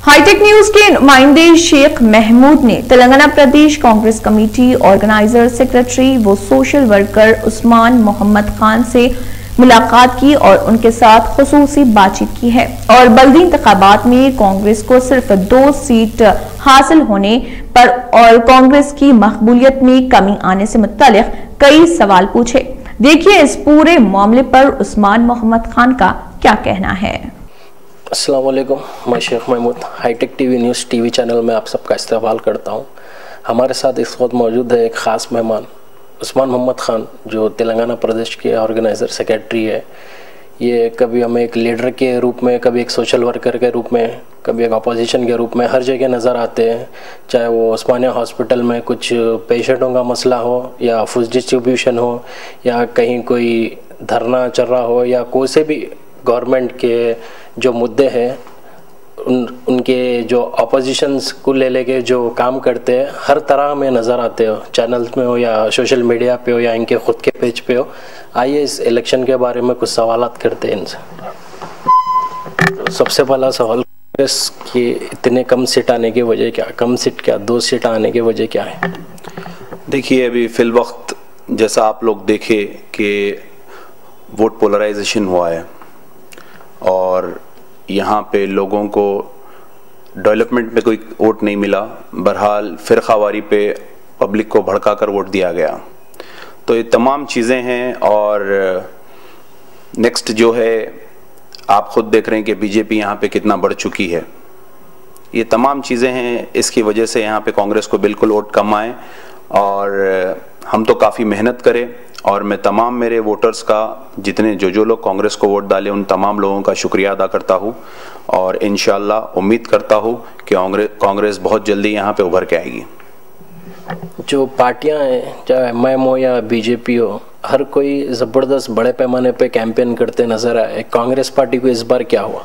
Hi tech news के नुमाइंदे शेख महमूद ने तेलंगाना प्रदेश कांग्रेस कमेटी ऑर्गेनाइजर सेक्रेटरी व सोशल वर्कर उस्मान मोहम्मद खान से मुलाकात की और उनके साथ खुसूसी बातचीत की है और बल्दी इंतखाबात में कांग्रेस को सिर्फ 2 सीट हासिल होने पर और कांग्रेस की मकबूलियत में कमी आने से मुत्तल्लिक कई सवाल पूछे। देखिए इस पूरे मामले पर उस्मान मोहम्मद खान का क्या कहना है। अस्सलाम वालेकुम, मैं Sheikh Mahmood hi-tech TV news TV channel में आप सबका इस्तेमाल करता हूं। हमारे साथ इस वक्त मौजूद है एक ख़ास मेहमान उस्मान मोहम्मद खान, जो तेलंगाना प्रदेश के ऑर्गेनाइज़र सेक्रेटरी है। ये कभी हमें एक लीडर के रूप में, कभी एक सोशल वर्कर के रूप में, कभी एक अपोजिशन के रूप में हर जगह नज़र आते हैं। चाहे वो उस्मानिया हॉस्पिटल में कुछ पेशेंटों का मसला हो, या फूड डिस्ट्रीब्यूशन हो, या कहीं कोई धरना चल रहा हो, या कोई से भी गवर्नमेंट के जो मुद्दे हैं उनके जो अपोजिशंस को लेके जो काम करते हैं, हर तरह में नज़र आते हो, चैनल्स में हो या सोशल मीडिया पे हो या इनके खुद के पेज पे हो। आइए इस इलेक्शन के बारे में कुछ सवालात करते हैं इनसे। तो सबसे पहला सवाल, कांग्रेस की इतने कम सीट आने की वजह क्या? कम सीट क्या, 2 सीट आने की वजह क्या है? देखिए, अभी फिल वक्त जैसा आप लोग देखे कि वोट पोलराइजेशन हुआ है और यहाँ पे लोगों को डेवलपमेंट में कोई वोट नहीं मिला। बहरहाल फ़िरक़ावारी पे पब्लिक को भड़का कर वोट दिया गया। तो ये तमाम चीज़ें हैं। और नेक्स्ट जो है, आप खुद देख रहे हैं कि बीजेपी यहाँ पे कितना बढ़ चुकी है। ये तमाम चीज़ें हैं, इसकी वजह से यहाँ पे कांग्रेस को बिल्कुल वोट कम आए। और हम तो काफ़ी मेहनत करें और मैं तमाम मेरे वोटर्स का, जितने जो लोग कांग्रेस को वोट डाले, उन तमाम लोगों का शुक्रिया अदा करता हूं और इंशाल्लाह उम्मीद करता हूं कि कांग्रेस बहुत जल्दी यहां पे उभर के आएगी। जो पार्टियां हैं, चाहे एमआईएम हो या बीजेपी हो, हर कोई ज़बरदस्त बड़े पैमाने पे कैंपेन करते नजर आए। कांग्रेस पार्टी को इस बार क्या हुआ?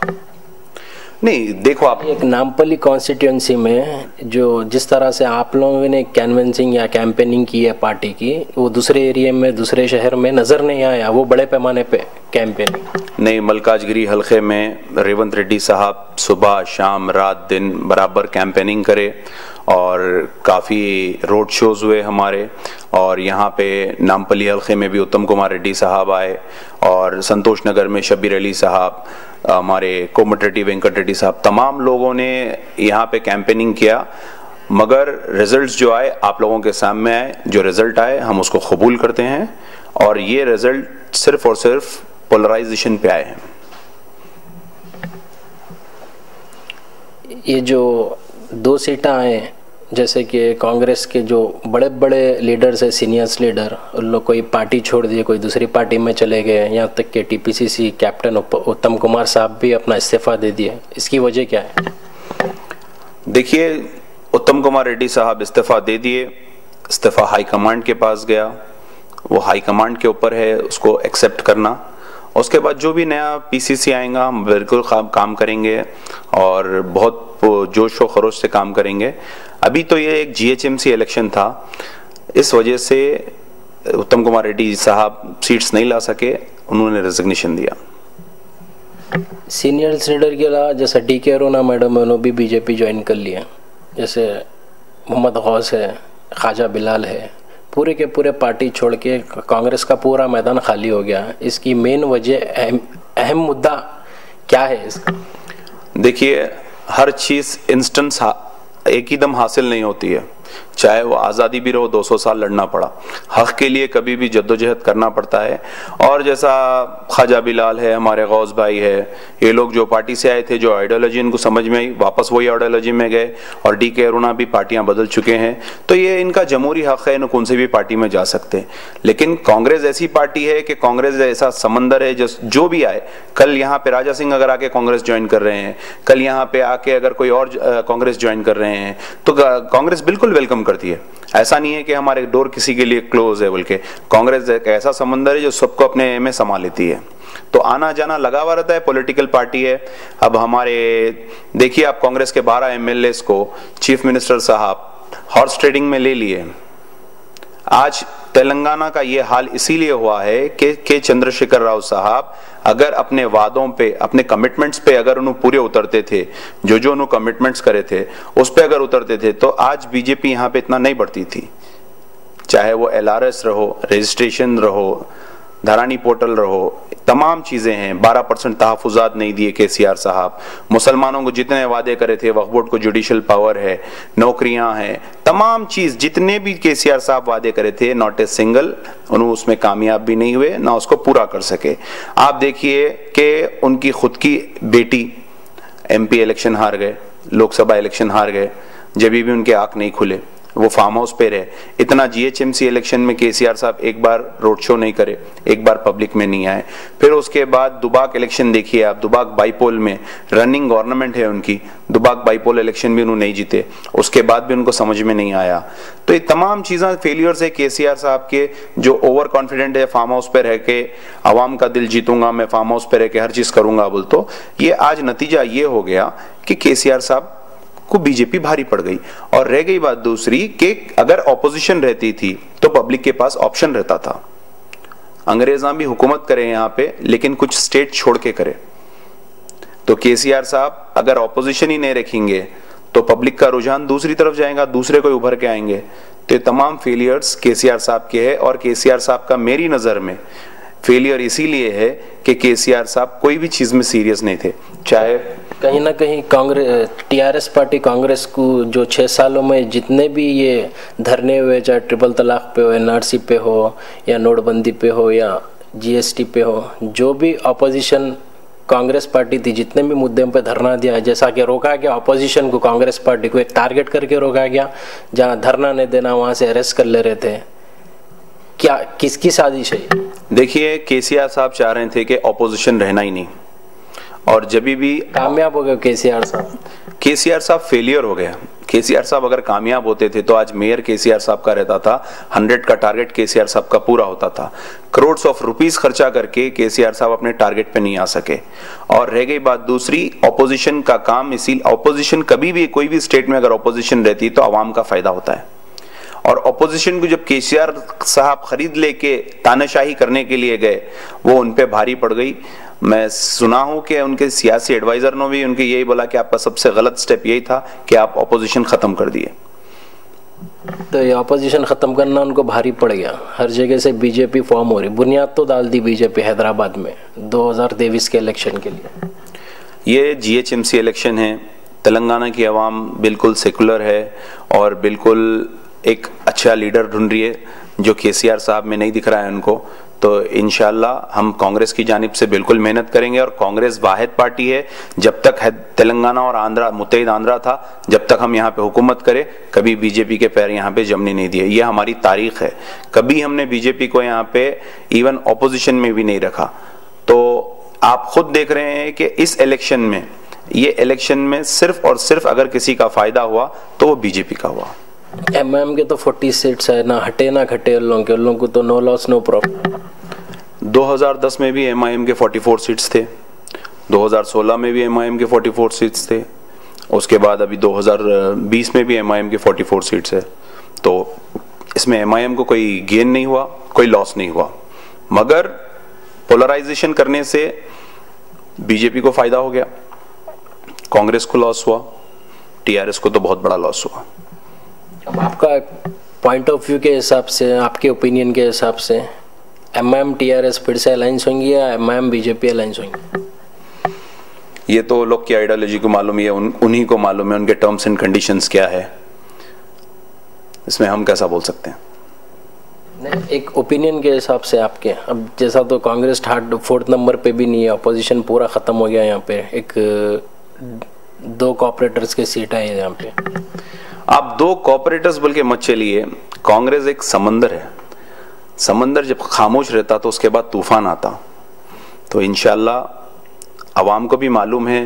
नहीं, देखो, आप एक नामपल्ली कॉन्स्टिट्यूंसी में जो जिस तरह से आप लोगों ने कैनवेंसिंग या कैंपेनिंग की है पार्टी की, वो दूसरे एरिया में, दूसरे शहर में नजर नहीं आया वो बड़े पैमाने पे कैंपेनिंग। नहीं, मलकाजगिरी हल्के में रेवंत रेड्डी साहब सुबह शाम रात दिन बराबर कैंपेनिंग करे और काफ़ी रोड शोज़ हुए हमारे। और यहाँ पे नामपल्ली हल्के में भी उत्तम कुमार रेड्डी साहब आए और संतोष नगर में शब्बीर अली साहब, हमारे कोमट रेड्डी, वेंकट रेड्डी साहब, तमाम लोगों ने यहाँ पे कैंपेनिंग किया। मगर रिजल्ट्स जो आए आप लोगों के सामने आए। जो रिजल्ट आए हम उसको कबूल करते हैं और ये रिजल्ट सिर्फ और सिर्फ पोलराइजेशन पे आए हैं। ये जो 2 सीटें आए, जैसे कि कांग्रेस के जो बड़े बड़े लीडर्स है, सीनियर्स लीडर, उन लोग कोई पार्टी छोड़ दिए, कोई दूसरी पार्टी में चले गए, यहाँ तक कि टीपीसीसी कैप्टन उत्तम कुमार साहब भी अपना इस्तीफा दे दिए। इसकी वजह क्या है? देखिए, उत्तम कुमार रेड्डी साहब इस्तीफा दे दिए। इस्तीफा हाईकमांड के पास गया, वो हाईकमांड के ऊपर है उसको एक्सेप्ट करना। उसके बाद जो भी नया पीसीसी आएगा हम बिल्कुल काम करेंगे और बहुत जोश व खरोश से काम करेंगे। अभी तो ये एक जीएचएमसी इलेक्शन था, इस वजह से उत्तम कुमार रेड्डी साहब सीट्स नहीं ला सके, उन्होंने रेजिग्नेशन दिया। सीनियर लीडर के अलावा जैसे डीके अरुणा मैडम, उन्होंने भी बीजेपी ज्वाइन कर लिया। जैसे मोहम्मद गौस है, ख्वाजा बिलाल है, पूरे के पूरे पार्टी छोड़ के कांग्रेस का पूरा मैदान खाली हो गया। इसकी मेन वजह, अहम मुद्दा क्या है इसका? देखिए, हर चीज़ इंस्टेंस एक ही दम हासिल नहीं होती है। चाहे वो आज़ादी भी रहो, 200 साल लड़ना पड़ा। हक़ के लिए कभी भी जद्दोजहद करना पड़ता है। और जैसा ख्वाजा बिलाल है, हमारे गौस भाई है, ये लोग जो पार्टी से आए थे, जो आइडियोलॉजी इनको समझ में आई, वापस वही आइडियोलॉजी में गए। और डीके अरुणा भी पार्टियां बदल चुके हैं। तो ये इनका जमहूरी हक़ है, कौन से भी पार्टी में जा सकते हैं। लेकिन कांग्रेस ऐसी पार्टी है कि कांग्रेस ऐसा समंदर है, जो भी आए, कल यहाँ पे राजा सिंह अगर आके कांग्रेस ज्वाइन कर रहे हैं, कल यहाँ पे आके अगर कोई और कांग्रेस ज्वाइन कर रहे हैं, तो कांग्रेस बिल्कुल वेलकम करती है। ऐसा नहीं है कि हमारे डोर किसी के लिए क्लोज है, बल्कि कांग्रेस एक ऐसा समंदर है जो सबको अपने में समा लेती है। तो आना जाना लगा हुआ रहता है, पॉलिटिकल पार्टी है। अब हमारे देखिए, आप कांग्रेस के 12 एमएलएस को चीफ मिनिस्टर साहब हॉर्स ट्रेडिंग में ले लिए। आज तेलंगाना का ये हाल इसीलिए हुआ है कि चंद्रशेखर राव साहब अगर अपने वादों पे, अपने कमिटमेंट्स पे अगर उन्हें पूरे उतरते थे, जो उन्होंने कमिटमेंट्स करे थे उस पे अगर उतरते थे, तो आज बीजेपी यहाँ पे इतना नहीं बढ़ती थी। चाहे वो LRS रहो, रजिस्ट्रेशन रहो, धरानी पोर्टल रहो, तमाम चीजें हैं। 12% तहफुजात नहीं दिए केसीआर साहब, मुसलमानों को जितने वादे करे थे, वक्फ बोर्ड को जुडिशियल पावर है, नौकरियां हैं, तमाम चीज जितने भी केसीआर साहब वादे करे थे, नॉट ए सिंगल उन्होंने उसमें कामयाब भी नहीं हुए, ना उसको पूरा कर सके। आप देखिए कि उनकी खुद की बेटी MP इलेक्शन हार गए, लोकसभा इलेक्शन हार गए, जब भी उनके आंख नहीं खुले, वो फार्म हाउस पे रहे। इतना GHMC इलेक्शन में केसीआर साहब एक बार रोड शो नहीं करे, एक बार पब्लिक में नहीं आए। फिर उसके बाद दुबाक इलेक्शन देखिए आप, दुबाक बाईपोल में रनिंग गवर्नमेंट है उनकी, दुबाक बाईपोल इलेक्शन भी उन्होंने नहीं जीते, उसके बाद भी उनको समझ में नहीं आया। तो ये तमाम चीजें फेलियर्स है केसीआर साहब के, जो ओवर कॉन्फिडेंट है, फार्म हाउस पे रह के आवाम का दिल जीतूंगा मैं, फार्म हाउस पे रह के हर चीज करूंगा बोल। तो ये आज नतीजा ये हो गया कि केसीआर साहब को बीजेपी भारी पड़ गई। और रह गई बात दूसरी कि अगर ऑपोजिशन रहती थी तो पब्लिक के पास ऑप्शन रहता था। अंग्रेजा भी हुकूमत करे यहाँ पे, लेकिन कुछ स्टेट छोड़ के करे। तो केसीआर साहब अगर ऑपोजिशन ही नहीं रखेंगे तो पब्लिक का रुझान दूसरी तरफ जाएगा, दूसरे कोई उभर के आएंगे। तो ये तमाम फेलियर्स केसीआर साहब के हैं। और केसीआर साहब का मेरी नजर में फेलियर इसीलिए है कि केसीआर साहब कोई भी चीज में सीरियस नहीं थे। चाहे कहीं ना कहीं कांग्रेस, TRS पार्टी कांग्रेस को जो 6 सालों में जितने भी ये धरने हुए, चाहे ट्रिपल तलाक पे हो, NRC पे हो, या नोटबंदी पे हो, या GST पे हो, जो भी अपोजिशन कांग्रेस पार्टी थी, जितने भी मुद्दों पे धरना दिया, जैसा कि रोका गया अपोजिशन को, कांग्रेस पार्टी को एक टारगेट करके रोका गया, जहां धरना नहीं देना वहां से अरेस्ट कर ले रहे थे। क्या किसकी साजिश है? देखिए, केसीआर साहब चाह रहे थे कि ऑपोजिशन रहना ही नहीं, और जब भी कामयाब हो गए केसीआर साहब फेलियर हो गया। केसीआर साहब अगर कामयाब होते थे तो आज मेयर केसीआर साहब का रहता था, 100 का टारगेट केसीआर साहब का पूरा होता था। करोड़ ऑफ रुपीस खर्चा करके केसीआर साहब अपने टारगेट पे नहीं आ सके। और रह गई बात दूसरी, ऑपोजिशन का काम, इसी ऑपोजिशन कभी भी कोई भी स्टेट में अगर ऑपोजिशन रहती तो आवाम का फायदा होता है। और ऑपोजिशन को जब केसीआर साहब खरीद लेके तानाशाही करने के लिए गए, वो उन पे भारी पड़ गई। मैं सुना हूं कि उनके सियासी एडवाइजर ने भी उनके यही बोला कि आपका सबसे गलत स्टेप यही था कि आप ऑपोजिशन खत्म कर दिए। तो ये ऑपोजिशन खत्म करना उनको भारी पड़ गया। हर जगह से बीजेपी फॉर्म हो रही, बुनियाद तो डाल दी बीजेपी हैदराबाद में 2023 के इलेक्शन के लिए। ये GHMC इलेक्शन है, तेलंगाना की आवाम बिल्कुल सेकुलर है और बिल्कुल एक अच्छा लीडर ढूंढ रही है, जो केसीआर साहब में नहीं दिख रहा है उनको। तो इंशाल्लाह हम कांग्रेस की जानिब से बिल्कुल मेहनत करेंगे। और कांग्रेस वाहिद पार्टी है, जब तक तेलंगाना और आंध्रा, मुत्तहिद आंध्रा था, जब तक हम यहाँ पे हुकूमत करें, कभी बीजेपी के पैर यहाँ पे जमने नहीं दिए। ये हमारी तारीख है, कभी हमने बीजेपी को यहाँ पे इवन ऑपोजिशन में भी नहीं रखा। तो आप खुद देख रहे हैं कि इस इलेक्शन में, ये इलेक्शन में सिर्फ और सिर्फ अगर किसी का फायदा हुआ तो वो बीजेपी का हुआ। MM के तो 40 सीट्स है, ना हटे ना घटे उन लोगों को तो नो लॉस नो प्रॉफिट। 2010 में भी MIM के 44 सीट्स थे, 2016 में भी MIM के 44 सीट्स थे, उसके बाद अभी 2020 में भी MIM के 44 सीट्स है। तो इसमें MIM को कोई गेन नहीं हुआ, कोई लॉस नहीं हुआ, मगर पोलराइजेशन करने से बीजेपी को फायदा हो गया, कांग्रेस को लॉस हुआ, TRS को तो बहुत बड़ा लॉस हुआ। अब आपका पॉइंट ऑफ व्यू के हिसाब से, आपके ओपिनियन के हिसाब से, MIM TRS फिर से अलायंस होंगी या MIM BJP अलायंस होंगी? ये तो लोग की आइडियोलॉजी को मालूम है, उन्हीं को मालूम है उनके टर्म्स एंड कंडीशंस क्या है, इसमें हम कैसा बोल सकते हैं। नहीं, एक ओपिनियन के हिसाब से आपके, अब जैसा तो कांग्रेस 4th नंबर पे भी नहीं है, अपोजिशन पूरा खत्म हो गया यहाँ पे, एक 2 कॉर्पोरेटर्स के सीट है यहाँ पे। आप 2 कॉर्पोरेटर्स बोल के मत चलिए, कांग्रेस एक समंदर है, समंदर जब खामोश रहता तो उसके बाद तूफान आता। तो इंशाल्लाह आवाम को भी मालूम है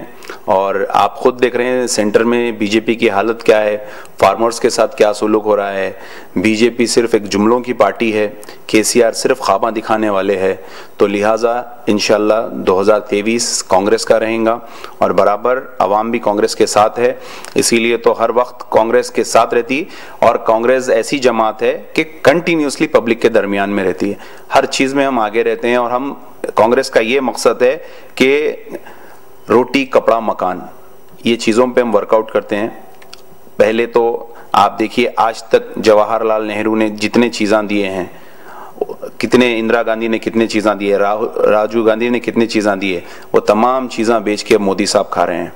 और आप खुद देख रहे हैं सेंटर में बीजेपी की हालत क्या है, फार्मर्स के साथ क्या सुलूक हो रहा है। बीजेपी सिर्फ एक जुमलों की पार्टी है, केसीआर सिर्फ ख्वाबा दिखाने वाले हैं। तो लिहाजा इंशाल्लाह 2023 कांग्रेस का रहेगा और बराबर अवाम भी कांग्रेस के साथ है, इसीलिए तो हर वक्त कांग्रेस के साथ रहती। और कांग्रेस ऐसी जमात है कि कंटिन्यूसली पब्लिक के दरमियान में रहती है, हर चीज़ में हम आगे रहते हैं। और हम कांग्रेस का ये मकसद है कि रोटी कपड़ा मकान, ये चीज़ों पे हम वर्कआउट करते हैं। पहले तो आप देखिए आज तक जवाहरलाल नेहरू ने जितने चीज़ें दिए हैं, कितने इंदिरा गांधी ने कितने चीज़ें दिए, राजीव गांधी ने कितनी चीज़ें दिए, वो तमाम चीज़ें बेच के मोदी साहब खा रहे हैं।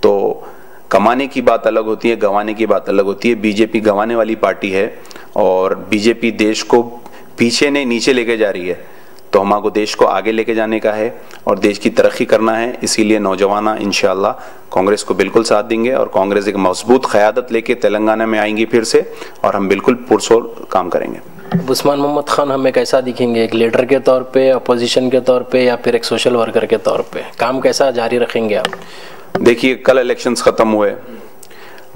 तो कमाने की बात अलग होती है, गंवाने की बात अलग होती है। बीजेपी गंवाने वाली पार्टी है और बीजेपी देश को पीछे नहीं नीचे लेके जा रही है। तो हमको देश को आगे लेके जाने का है और देश की तरक्की करना है, इसीलिए नौजवान इंशाल्लाह कांग्रेस को बिल्कुल साथ देंगे और कांग्रेस एक मजबूत क़यादत लेके तेलंगाना में आएंगी फिर से और हम बिल्कुल पुरजोर काम करेंगे। उस्मान मोहम्मद खान हमें कैसा दिखेंगे, एक लीडर के तौर पे, अपोजिशन के तौर पे, या फिर एक सोशल वर्कर के तौर पे? काम कैसा जारी रखेंगे आप? देखिए, कल इलेक्शंस ख़त्म हुए,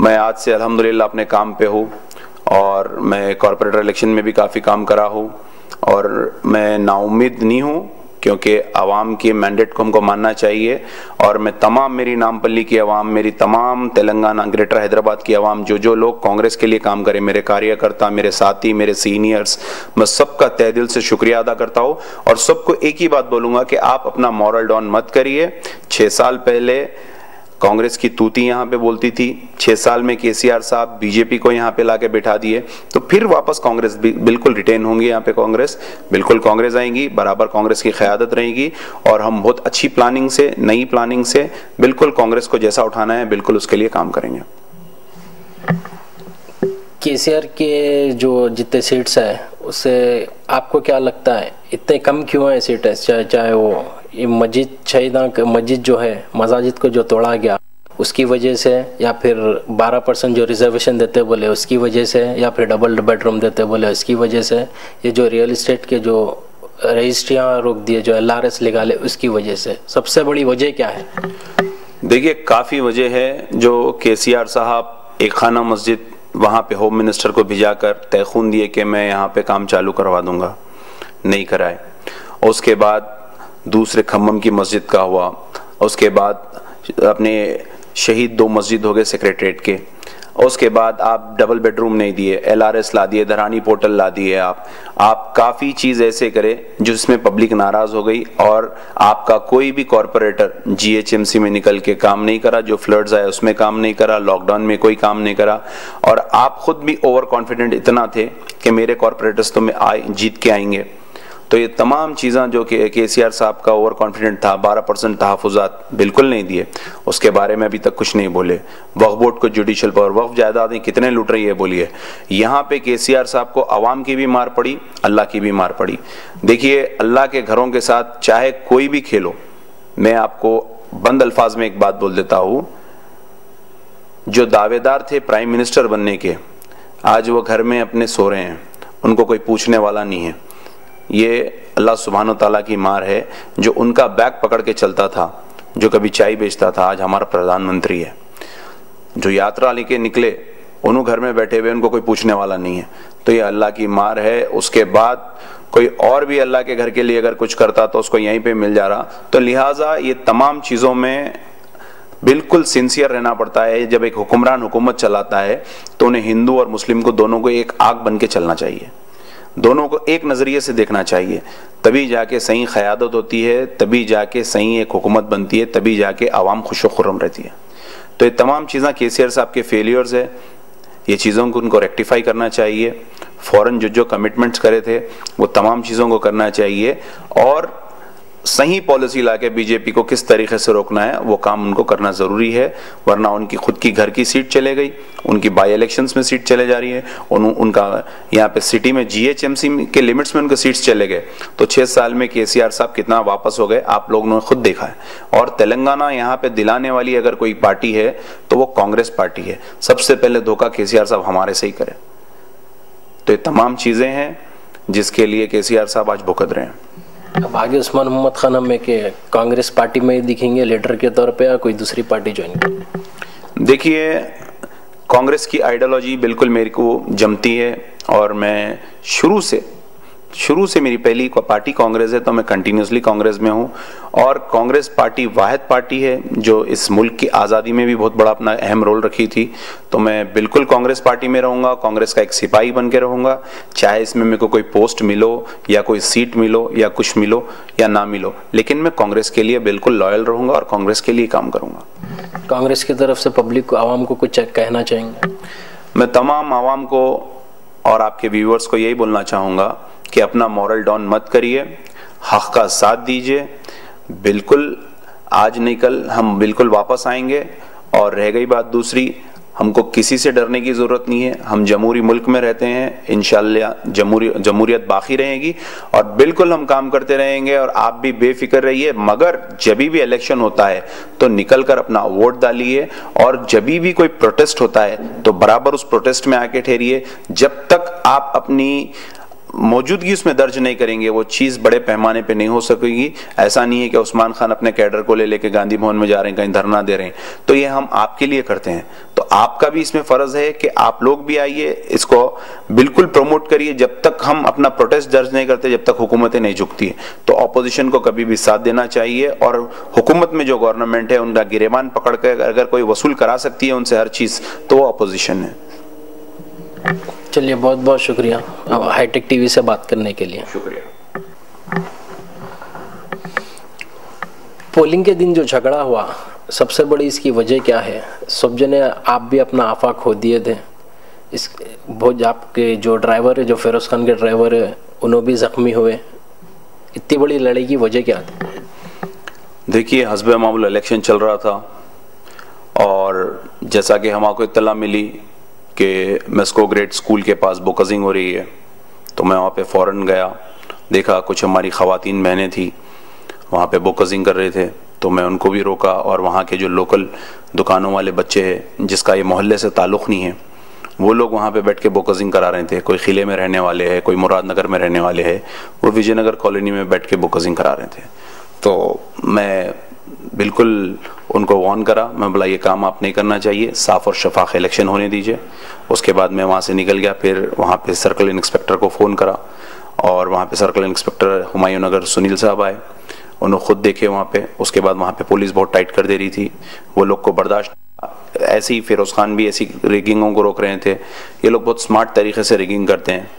मैं आज से अल्हम्दुलिल्लाह अपने काम पे हूँ और मैं कॉर्पोरेटर इलेक्शन में भी काफ़ी काम करा हूँ और मैं नाउम्मीद नहीं हूँ, क्योंकि आवाम के मैंडेट को हमको मानना चाहिए। और मैं तमाम, मेरी नामपल्ली की आवाम, मेरी तमाम तेलंगाना ग्रेटर हैदराबाद की आवाम, जो लोग कांग्रेस के लिए काम करें, मेरे कार्यकर्ता, मेरे साथी, मेरे सीनियर्स, मैं सबका तहे दिल से शुक्रिया अदा करता हूँ। और सबको एक ही बात बोलूँगा कि आप अपना मॉरल डाउन मत करिए। 6 साल पहले कांग्रेस की तूती यहाँ पे बोलती थी, 6 साल में केसीआर साहब बीजेपी को यहाँ पे लाके बिठा दिए, तो फिर वापस कांग्रेस बिल्कुल रिटेन होंगे यहाँ पे। कांग्रेस बिल्कुल कांग्रेस आएंगी, बराबर कांग्रेस की क़यादत रहेगी और हम बहुत अच्छी प्लानिंग से, नई प्लानिंग से बिल्कुल कांग्रेस को जैसा उठाना है बिल्कुल उसके लिए काम करेंगे। केसीआर के जो जितने सीट्स हैं उससे आपको क्या लगता है इतने कम क्यों है सीट? चाहे वो ये मस्जिद जो है, मसाजिद को जो तोड़ा गया उसकी वजह से, या फिर 12% जो रिजर्वेशन देते बोले उसकी वजह से, या फिर डबल बेडरूम देते बोले उसकी वजह से, ये जो रियल इस्टेट के जो रजिस्ट्रियाँ रोक दिए, जो LRS निकाले उसकी वजह से, सबसे बड़ी वजह क्या है? देखिए, काफ़ी वजह है। जो केसीआर साहब एक खाना मस्जिद वहाँ पे होम मिनिस्टर को भिजाकर तयखून दिए कि मैं यहाँ पे काम चालू करवा दूंगा, नहीं कराए। उसके बाद दूसरे खम्मम की मस्जिद का हुआ, उसके बाद अपने शहीद 2 मस्जिद हो गए सेक्रेटरीट के, उसके बाद आप डबल बेडरूम नहीं दिए, LRS ला दिए, धरानी पोर्टल ला दिए। आप काफ़ी चीज़ ऐसे करे जिसमें पब्लिक नाराज़ हो गई और आपका कोई भी कॉरपोरेटर GHMC में निकल के काम नहीं करा, जो फ्लड्स आए उसमें काम नहीं करा, लॉकडाउन में कोई काम नहीं करा। और आप खुद भी ओवर कॉन्फिडेंट इतना थे कि मेरे कॉरपोरेटर्स तो जीत के आएंगे। तो ये तमाम चीज़ें जो कि केसीआर साहब का ओवर कॉन्फिडेंट था, 12% तहफ़्फ़ुज़ात बिल्कुल नहीं दिए, उसके बारे में अभी तक कुछ नहीं बोले। वक्फ बोर्ड को जुडिशल पावर, वक्फ जायदादें कितने लूट रही है बोलिए। यहाँ पे केसीआर साहब को अवाम की भी मार पड़ी, अल्लाह की भी मार पड़ी। देखिए, अल्लाह के घरों के साथ चाहे कोई भी खेलो, मैं आपको बंद अल्फाज में एक बात बोल देता हूँ, जो दावेदार थे प्राइम मिनिस्टर बनने के, आज वो घर में अपने सो रहे हैं, उनको कोई पूछने वाला नहीं है। ये अल्लाह सुब्हानो ताला की मार है। जो उनका बैग पकड़ के चलता था, जो कभी चाय बेचता था, आज हमारा प्रधानमंत्री है। जो यात्रा लेके निकले, उन्हों घर में बैठे हुए, उनको कोई पूछने वाला नहीं है। तो ये अल्लाह की मार है। उसके बाद कोई और भी अल्लाह के घर के लिए अगर कुछ करता तो उसको यहीं पे मिल जा रहा। तो लिहाजा ये तमाम चीज़ों में बिल्कुल सिंसियर रहना पड़ता है। जब एक हुक्मरान हुकूमत चलाता है तो उन्हें हिंदू और मुस्लिम को दोनों को एक आग बन के चलना चाहिए, दोनों को एक नज़रिए से देखना चाहिए, तभी जाके सही क़यादत होती है, तभी जाके सही एक हुकूमत बनती है, तभी जाके आवाम खुश व खुर्रम रहती है। तो ये तमाम चीज़ें केसीआर साहब के फेलियर्स है, ये चीज़ों को उनको रेक्टिफाई करना चाहिए। फ़ौरन जो कमिटमेंट्स करे थे वो तमाम चीज़ों को करना चाहिए और सही पॉलिसी लाके बीजेपी को किस तरीके से रोकना है वो काम उनको करना ज़रूरी है। वरना उनकी खुद की घर की सीट चले गई, उनकी बाई इलेक्शंस में सीट चले जा रही है, उनका यहाँ पे सिटी में GHMC के लिमिट्स में उनके सीट्स चले गए। तो 6 साल में केसीआर साहब कितना वापस हो गए आप लोगों ने खुद देखा है। और तेलंगाना यहाँ पे दिलाने वाली अगर कोई पार्टी है तो वो कांग्रेस पार्टी है। सबसे पहले धोखा केसीआर साहब हमारे से ही करे। तो ये तमाम चीज़ें हैं जिसके लिए केसीआर साहब आज भुगत रहे हैं। अब आगे उस्मान मोहम्मद खान हमें के कांग्रेस पार्टी में ही दिखेंगे लीडर के तौर पे या कोई दूसरी पार्टी ज्वाइन करेंगे? देखिए, कांग्रेस की आइडियोलॉजी बिल्कुल मेरे को जमती है और मैं शुरू से मेरी पहली पार्टी कांग्रेस है, तो मैं कंटिन्यूसली कांग्रेस में हूं। और कांग्रेस पार्टी वाहिद पार्टी है जो इस मुल्क की आज़ादी में भी बहुत बड़ा अपना अहम रोल रखी थी। तो मैं बिल्कुल कांग्रेस पार्टी में रहूंगा, कांग्रेस का एक सिपाही बन के रहूंगा, चाहे इसमें मेरे को कोई पोस्ट मिलो या कोई सीट मिलो या कुछ मिलो या ना मिलो, लेकिन मैं कांग्रेस के लिए बिल्कुल लॉयल रहूंगा और कांग्रेस के लिए काम करूंगा। कांग्रेस की तरफ से पब्लिक को, आवाम को कुछ कहना चाहेंगे? मैं तमाम आवाम को और आपके व्यूअर्स को यही बोलना चाहूंगा कि अपना मॉरल डाउन मत करिए, हक का साथ दीजिए। बिल्कुल आज नहीं कल हम बिल्कुल वापस आएंगे। और रह गई बात दूसरी, हमको किसी से डरने की जरूरत नहीं है। हम जमहूरी मुल्क में रहते हैं, इंशाल्लाह जमहूरियत बाकी रहेगी और बिल्कुल हम काम करते रहेंगे। और आप भी बेफिक्र रहिए, मगर जब भी इलेक्शन होता है तो निकल कर अपना वोट डालिए और जब भी कोई प्रोटेस्ट होता है तो बराबर उस प्रोटेस्ट में आके ठहरिए। जब तक आप अपनी मौजूदगी उसमें दर्ज नहीं करेंगे वो चीज बड़े पैमाने पे नहीं हो सकेगी। ऐसा नहीं है कि उस्मान खान अपने कैडर को ले लेके गांधी भवन में जा रहे हैं, कहीं धरना दे रहे हैं, तो ये हम आपके लिए करते हैं। तो आपका भी इसमें फर्ज है कि आप लोग भी आइए, इसको बिल्कुल प्रमोट करिए। जब तक हम अपना प्रोटेस्ट दर्ज नहीं करते, जब तक हुकूमतें नहीं झुकती है, तो ऑपोजिशन को कभी भी साथ देना चाहिए। और हुकूमत में जो गवर्नमेंट है उनका गिरेबान पकड़ कर अगर कोई वसूल करा सकती है उनसे हर चीज, तो वो ऑपोजिशन है। चलिए, बहुत बहुत शुक्रिया हाईटेक टीवी से बात करने के लिए। शुक्रिया। पोलिंग के दिन जो झगड़ा हुआ, सबसे बड़ी इसकी वजह क्या है? सब जने, आप भी अपना आफा खो दिए थे। इस बहुत आपके जो ड्राइवर है, जो फिरोज खान के ड्राइवर है, उन्होंने भी जख्मी हुए। इतनी बड़ी लड़ाई की वजह क्या थी? देखिए, हस्बे मामूल इलेक्शन चल रहा था और जैसा कि हमको इत्तला मिली कि मेस्को ग्रेड स्कूल के पास बुकजिंग हो रही है, तो मैं वहाँ पे फ़ौरन गया। देखा कुछ हमारी ख़वातीन बहनें थी वहाँ पे बुकजिंग कर रहे थे, तो मैं उनको भी रोका। और वहाँ के जो लोकल दुकानों वाले बच्चे हैं जिसका ये मोहल्ले से ताल्लुक़ नहीं है, वो लोग वहाँ पे बैठ के बुकजिंग करा रहे थे। कोई खिले में रहने वाले हैं, कोई मुरादनगर में रहने वाले हैं, वो विजयनगर कॉलोनी में बैठ के बुकजिंग करा रहे थे। तो मैं बिल्कुल उनको वार्न करा, मैं बोला ये काम आप नहीं करना चाहिए, साफ और शफाफ इलेक्शन होने दीजिए। उसके बाद मैं वहाँ से निकल गया। फिर वहाँ पे सर्कल इंस्पेक्टर को फ़ोन करा और वहाँ पे सर्कल इंस्पेक्टर हुमायूं नगर सुनील साहब आए, उन्होंने खुद देखे वहाँ पे। उसके बाद वहाँ पे पुलिस बहुत टाइट कर दे रही थी, वो लोग को बर्दाश्त। ऐसे ही फिरोज खान भी ऐसी रिगिंगों को रोक रहे थे। ये लोग बहुत स्मार्ट तरीके से रिगिंग करते हैं,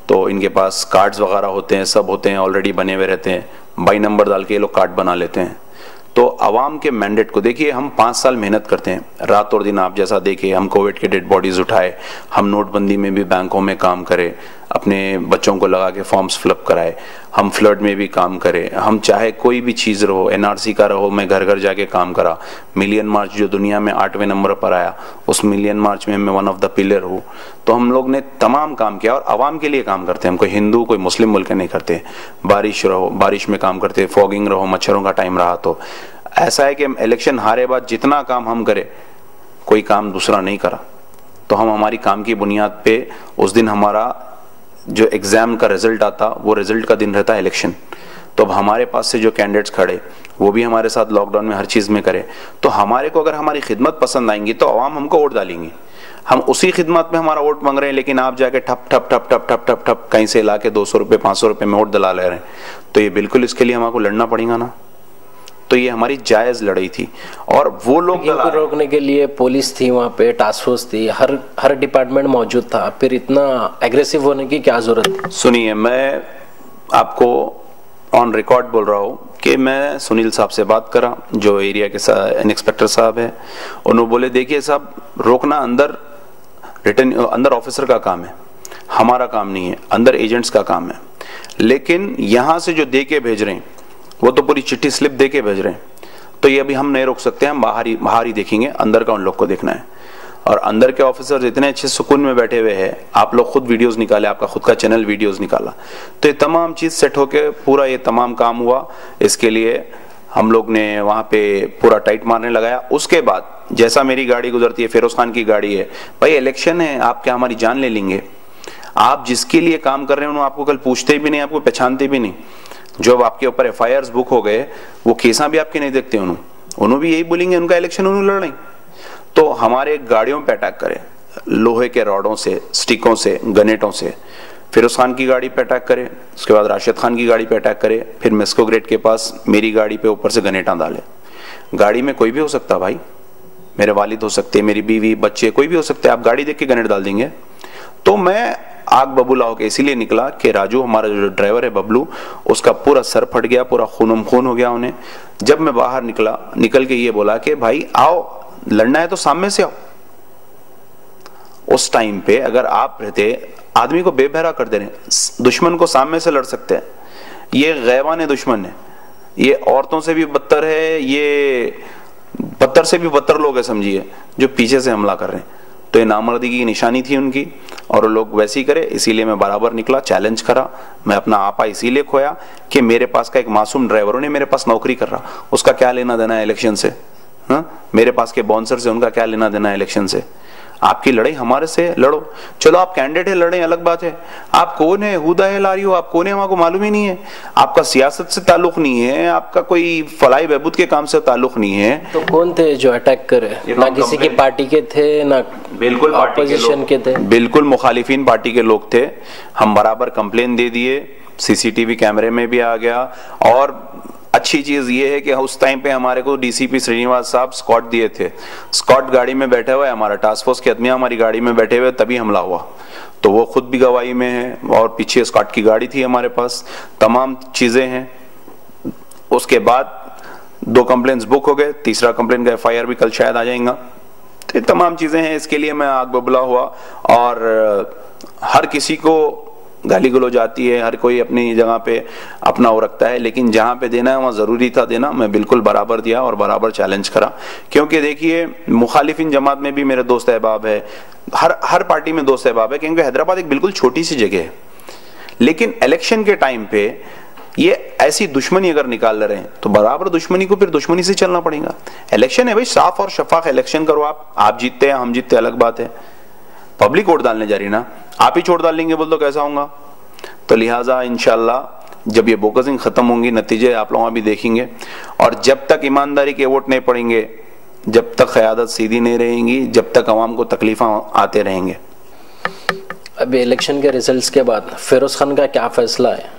तो इनके पास कार्ड्स वगैरह होते हैं, सब होते हैं, ऑलरेडी बने हुए रहते हैं। बाई नंबर डाल के ये लोग कार्ड बना लेते हैं। तो आवाम के मैंडेट को देखिए, हम 5 साल मेहनत करते हैं, रात और दिन। आप जैसा देखिए, हम कोविड के डेड बॉडीज उठाए, हम नोटबंदी में भी बैंकों में काम करे, अपने बच्चों को लगा के फॉर्म्स फिलअप कराए, हम फ्लड में भी काम करे, हम चाहे कोई भी चीज़ रहो, एनआरसी का रहो, मैं घर घर जाके काम करा। मिलियन मार्च जो दुनिया में 8वें नंबर पर आया, उस मिलियन मार्च में मैं वन ऑफ द पिलर हूँ। तो हम लोग ने तमाम काम किया और आवाम के लिए काम करते हैं। हम कोई हिंदू कोई मुस्लिम मुल्क नहीं करते। बारिश रहो, बारिश में काम करते, फॉगिंग रहो, मच्छरों का टाइम रहा, तो ऐसा है कि इलेक्शन हारे बाद जितना काम हम करें, कोई काम दूसरा नहीं करा। तो हम हमारी काम की बुनियाद पे, उस दिन हमारा जो एग्जाम का रिजल्ट आता, वो रिजल्ट का दिन रहता है इलेक्शन। तो अब हमारे पास से जो कैंडिडेट्स खड़े, वो भी हमारे साथ लॉकडाउन में हर चीज़ में करे, तो हमारे को अगर हमारी खिदमत पसंद आएंगी तो अवाम हमको वोट डालेंगी। हम उसी खिदमत में हमारा वोट मांग रहे हैं, लेकिन आप जाके ठप ठप ठप ठप ठप ठप ठप कहीं से ला के 200 रुपये 500 रुपये में वोट दिला ले रहे हैं, तो ये बिल्कुल इसके लिए हमको लड़ना पड़ेगा ना। तो ये हमारी जायज लड़ाई थी। और वो लोग इनको रोकने के लिए पुलिस थी, वहाँ पे टास्क फोर्स थी, हर डिपार्टमेंट मौजूद था, फिर इतना एग्रेसिव होने की क्या जरूरत थी? सुनिए, मैं आपको ऑन रिकॉर्ड बोल रहा हूँ कि मैं सुनील साहब से बात करा, जो एरिया के इंस्पेक्टर साहब है। उन्होंने बोले देखिए साहब, रोकना अंदर ऑफिसर का काम है, हमारा काम नहीं है, अंदर एजेंट्स का काम है। लेकिन यहाँ से जो दे के भेज रहे हैं, वो तो पूरी चिट्ठी स्लिप दे के भेज रहे हैं, तो ये अभी हम नहीं रोक सकते। हम बाहर ही देखेंगे, अंदर का उन लोग को देखना है। और अंदर के ऑफिसर्स इतने अच्छे सुकून में बैठे हुए हैं, आप लोग खुद वीडियोस निकाले, आपका खुद का चैनल वीडियोस निकाला, तो ये तमाम चीज सेट होके पूरा ये तमाम काम हुआ। इसके लिए हम लोग ने वहाँ पे पूरा टाइट मारने लगाया। उसके बाद जैसा मेरी गाड़ी गुजरती है, फिरोज खान की गाड़ी है, भाई इलेक्शन है, आप क्या हमारी जान ले लेंगे? आप जिसके लिए काम कर रहे हो आपको कल पूछते भी नहीं, आपको पहचानते भी नहीं। जो अब आपके ऊपर FIRs बुक हो गए वो केसा भी आपके नहीं देखते, उन्होंने भी यही बोलेंगे उनका इलेक्शन उन्होंने लड़ रहे। तो हमारे गाड़ियों पे अटैक करे, लोहे के रॉडों से, स्टिकों से, गनेटों से, फिरोज खान की गाड़ी पे अटैक करे, उसके बाद राशिद खान की गाड़ी पे अटैक करे, फिर मेस्को ग्रेड के पास मेरी गाड़ी पे ऊपर से गनेटा डाले। गाड़ी में कोई भी हो सकता भाई, मेरे वालिद हो सकते, मेरी बीवी, बच्चे, कोई भी हो सकते, आप गाड़ी देख के गनेट डाल देंगे। तो मैं आग बबूला होकर इसीलिए निकला कि राजू हमारा जो ड्राइवर है बबलू, उसका पूरा सर फट गया, पूरा खून खून हो गया उन्हें। जब मैं बाहर निकल के ये बोला कि भाई आओ, लड़ना है तो सामने से आओ। उस टाइम पे अगर आप रहते, आदमी को बेबहरा कर दे रहे, दुश्मन को सामने से लड़ सकते हैं। ये गैबान दुश्मन है, ये औरतों से भी बदतर है, ये बदतर से भी बदतर लोग है समझिए, जो पीछे से हमला कर रहे हैं। तो ये नामर्दी की निशानी थी उनकी और वो लोग वैसे ही करे, इसीलिए मैं बराबर निकला, चैलेंज करा। मैं अपना आपा इसीलिए खोया कि मेरे पास का एक मासूम ड्राइवर ने मेरे पास नौकरी कर रहा, उसका क्या लेना देना है इलेक्शन से? मेरे पास के बाउंसर से उनका क्या लेना देना है इलेक्शन से? आपकी लड़ाई हमारे से लड़ो, चलो आप कैंडिडेट है, लड़े अलग बात है। आप कौन है, हुदा है लारी हो, आप कौन है हमारे को मालूम ही नहीं है। आपका सियासत से ताल्लुक नहीं है, आपका कोई फलाई बहबूद के काम से ताल्लुक नहीं है। तो कौन थे जो अटैक करे? ना किसी की पार्टी के थे, ना बिल्कुल ऑपोजिशन के थे, बिल्कुल मुखालिफिन पार्टी के लोग थे। हम बराबर कंप्लेन दे दिए, CCTV कैमरे में भी आ गया। और अच्छी चीज ये है कि उस टाइम पे हमारे को DCP श्रीनिवास साहब स्कॉट दिए थे। स्कॉट गाड़ी में बैठे हुए, हमारा टास्क फोर्स के आदमी हमारी गाड़ी में बैठे हुए, तभी हमला हुआ। तो वो खुद भी गवाही में है और पीछे स्कॉट की गाड़ी थी हमारे पास, तमाम चीजें हैं। उसके बाद 2 कंप्लेंट्स बुक हो गए, तीसरा कंप्लेंट का FIR भी कल शायद आ जाएगा। तो तमाम चीजें हैं, इसके लिए मैं आग बबूला हुआ। और हर किसी को गाली गलौज आती है, हर कोई अपनी जगह पे अपना वो रखता है, लेकिन जहां पे देना है वहां जरूरी था देना। मैं बिल्कुल बराबर दिया और बराबर चैलेंज करा, क्योंकि देखिए मुखालिफिन जमात में भी मेरे दोस्त अहबाब है, हर पार्टी में दोस्त अहबाब है, क्योंकि हैदराबाद एक बिल्कुल छोटी सी जगह है। लेकिन इलेक्शन के टाइम पे ये ऐसी दुश्मनी अगर निकाल रहे हैं तो बराबर दुश्मनी को फिर दुश्मनी से चलना पड़ेगा। इलेक्शन है भाई, साफ और शफाफ इलेक्शन करो। आप जीतते हैं, हम जीतते, अलग बात है। पब्लिक वोट डालने जा रही ना, आप ही छोड़ डालेंगे बोल तो कैसा होगा? तो लिहाजा इंशाल्लाह जब ये बोकसिंग खत्म होंगी, नतीजे आप लोग भी देखेंगे। और जब तक ईमानदारी के वोट नहीं पड़ेंगे, जब तक क़यादत सीधी नहीं रहेंगी, जब तक अवाम को तकलीफा आते रहेंगे। अभी इलेक्शन के रिजल्ट्स के बाद फिरोज खान का क्या फैसला है?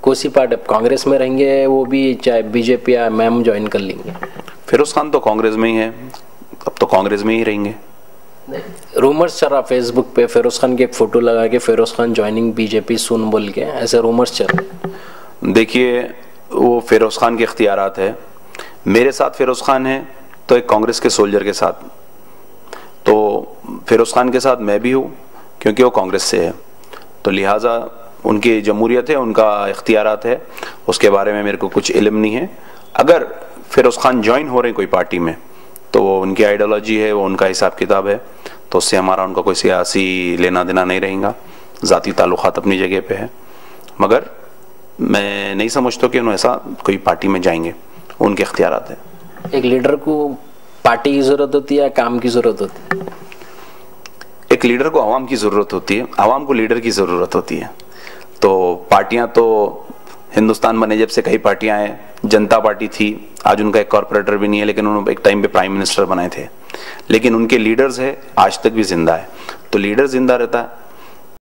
कौन सी पार्टी, कांग्रेस में रहेंगे वो भी, चाहे BJP या मैम ज्वाइन कर लेंगे? फिरोज खान तो कांग्रेस में ही है, अब तो कांग्रेस में ही रहेंगे। रूमर्स चल रहा फेसबुक पे, फिरोज खान की एक फोटो लगा के फिरोज खान ज्वाइनिंग BJP सुन बोल के, ऐसे रूमर्स चल रहे। देखिए वो फिरोज खान के इख्तियारात है। मेरे साथ फिरोज खान है तो एक कांग्रेस के सोल्जर के साथ, तो फिरोज खान के साथ मैं भी हूँ क्योंकि वो कांग्रेस से है। तो लिहाजा उनकी जमहूरियत है, उनका इख्तियारात है, उसके बारे में मेरे को कुछ इल्म नहीं है। अगर फिरोज खान ज्वाइन हो रहे हैं कोई पार्टी में तो वो उनकी आइडियोलॉजी है, वो उनका हिसाब किताब है, तो उससे हमारा उनका कोई सियासी लेना देना नहीं रहेगा। ज़ाती ताल्लुकात अपनी जगह पे है, मगर मैं नहीं समझता कि उन्हें ऐसा कोई पार्टी में जाएंगे, उनके इख्तियारात है। एक लीडर को पार्टी की जरूरत होती है या काम की जरूरत होती है? एक लीडर को आवाम की जरूरत होती है, आवाम को लीडर की जरूरत होती है। तो पार्टियां तो हिंदुस्तान बने जब से कई पार्टियां हैं, जनता पार्टी थी, आज उनका एक कॉर्पोरेटर भी नहीं है, लेकिन उन्होंने एक टाइम पे प्राइम मिनिस्टर बनाए थे। लेकिन उनके लीडर्स है, आज तक भी जिंदा है। तो लीडर जिंदा रहता है